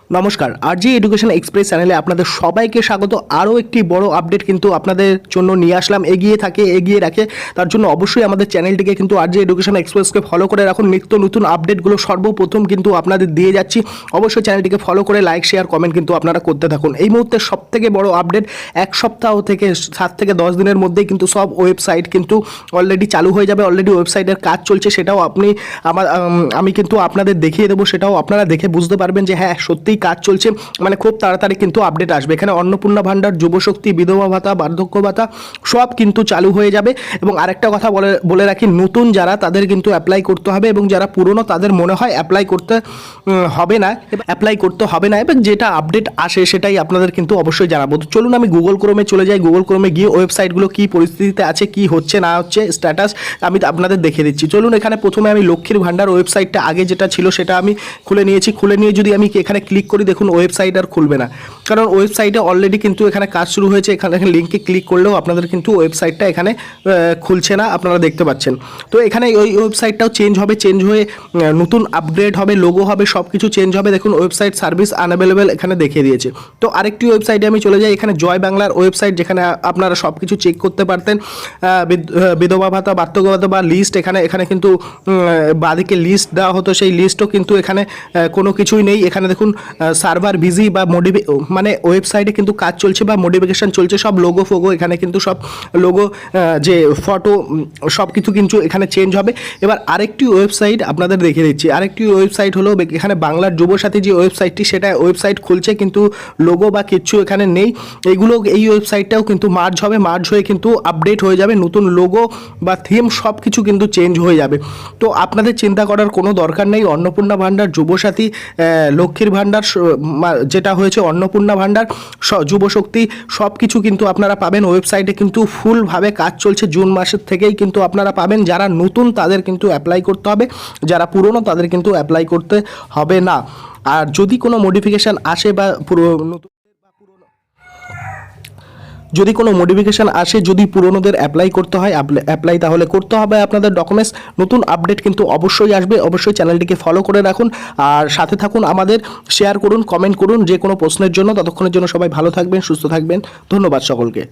নমস্কার, আরজি education express চ্যানেলে আপনাদের সবাইকে স্বাগত। আরও একটি বড় আপডেট কিন্তু আপনাদের জন্য নিয়ে আসলাম। এগিয়ে রাখে তার জন্য অবশ্যই আমাদের চ্যানেলটিকে কিন্তু আরজি এডুকেশন এক্সপ্রেসকে ফলো করে রাখুন। নিত্য নতুন আপডেটগুলো সর্বপ্রথম কিন্তু আপনাদের দিয়ে যাচ্ছি। অবশ্যই চ্যানেলটিকে ফলো করে লাইক শেয়ার কমেন্ট কিন্তু আপনারা করতে থাকুন। এই মুহূর্তে সবথেকে বড় আপডেট, এক সপ্তাহ থেকে 7 থেকে 10 দিনের মধ্যেই কিন্তু সব ওয়েবসাইট কিন্তু অলরেডি চালু হয়ে যাবে। অলরেডি ওয়েবসাইটের কাজ চলছে, সেটাও আমি কিন্তু আপনাদের দেখিয়ে দেবো। সেটাও আপনারা দেখে বুঝতে পারবেন যে হ্যাঁ সত্যি কাজ চলছে, মানে খুব তাড়াতাড়ি কিন্তু আপডেট আসবে। এখানে অন্নপূর্ণা ভাণ্ডার, যুবশক্তি, বিধবা ভাতা, বার্ধক্য ভাতা সব কিন্তু চালু হয়ে যাবে। এবং আরেকটা কথা বলে রাখি, নতুন যারা তাদের কিন্তু অ্যাপ্লাই করতে হবে, এবং যারা পুরনো তাদের মনে হয় অ্যাপ্লাই করতে হবে না। এবং যেটা আপডেট আসে সেটাই আপনাদের কিন্তু অবশ্যই জানাবো। তো চলুন আমি গুগল ক্রোমে চলে যাই। গুগল ক্রোমে গিয়ে ওয়েবসাইটগুলো কী পরিস্থিতিতে আছে, কি হচ্ছে না হচ্ছে স্ট্যাটাস আমি আপনাদের দেখে দিচ্ছি। চলুন, এখানে প্রথমে আমি লক্ষ্মীর ভাণ্ডার ওয়েবসাইটটা আগে যেটা ছিল সেটা আমি খুলে নিয়েছি। খুলে নিয়ে যদি আমি এখানে ক্লিক করি, দেখুন ওয়েবসাইট আর খুলবে না, কারণ ওয়েবসাইটে অলরেডি কিন্তু এখানে কাজ শুরু হয়েছে। এখানে লিঙ্কে ক্লিক করলেও আপনাদের কিন্তু ওয়েবসাইটটা এখানে খুলছে না, আপনারা দেখতে পাচ্ছেন। তো এখানে ওই ওয়েবসাইটটাও চেঞ্জ হয়ে নতুন আপগ্রেড হবে, লোগো হবে, সব কিছু চেঞ্জ হবে। দেখুন ওয়েবসাইট সার্ভিস আনঅ্যাভেলেবেল এখানে দেখিয়ে দিয়েছে। তো আরেকটি ওয়েবসাইটে আমি চলে যাই। এখানে জয় বাংলার ওয়েবসাইট, যেখানে আপনারা সব কিছু চেক করতে পারতেন। বিধবা ভাতা, বার্ধক্য ভাতা বা লিস্ট, এখানে কিন্তু বাদিকে লিস্ট দেওয়া হতো, সেই লিস্টও কিন্তু এখানে কোনো কিছুই নেই। এখানে দেখুন সার্ভার বিজি বা মানে ওয়েবসাইটে কিন্তু কাজ চলছে বা মডিফিকেশন চলছে। সব লোগো ফোগো এখানে কিন্তু সব লোগো, যে ফটো, সব কিছু কিন্তু এখানে চেঞ্জ হবে। এবার আরেকটি ওয়েবসাইট আপনাদের দেখিয়ে দিচ্ছি। আরেকটি ওয়েবসাইট হলো এখানে বাংলার যুবসাথী যে ওয়েবসাইটটি, সেটা ওয়েবসাইট খুলছে কিন্তু লোগো বা কিচ্ছু এখানে নেই। এই ওয়েবসাইটটাও কিন্তু মার্জ হয়ে কিন্তু আপডেট হয়ে যাবে। নতুন লোগো বা থিম সব কিছু কিন্তু চেঞ্জ হয়ে যাবে। তো আপনাদের চিন্তা করার কোনো দরকার নেই। অন্নপূর্ণা ভাণ্ডার, যুবসাথী, লক্ষ্মীর ভাণ্ডার, যেটা হয়েছে অন্নপূর্ণা ভাণ্ডার, যুবশক্তি সব কিছু কিন্তু আপনারা পাবেন। ওয়েবসাইটে কিন্তু ফুলভাবে কাজ চলছে। জুন মাসের থেকেই কিন্তু আপনারা পাবেন। যারা নতুন তাদের কিন্তু অ্যাপ্লাই করতে হবে, যারা পুরনো তাদের কিন্তু অ্যাপ্লাই করতে হবে না। আর যদি কোনো মডিফিকেশান আসে বা যদি পুরনোদের অ্যাপ্লাই করতে হয়, তাহলে করতে হবে আপনাদের ডকুমেন্টস। নতুন আপডেট কিন্তু অবশ্যই আসবে। অবশ্যই চ্যানেলটিকে ফলো করে রাখুন আর সাথে থাকুন আমাদের। শেয়ার করুন, কমেন্ট করুন যে কোনো প্রশ্নের জন্য। ততক্ষণের জন্য সবাই ভালো থাকবেন, সুস্থ থাকবেন। ধন্যবাদ সকলকে।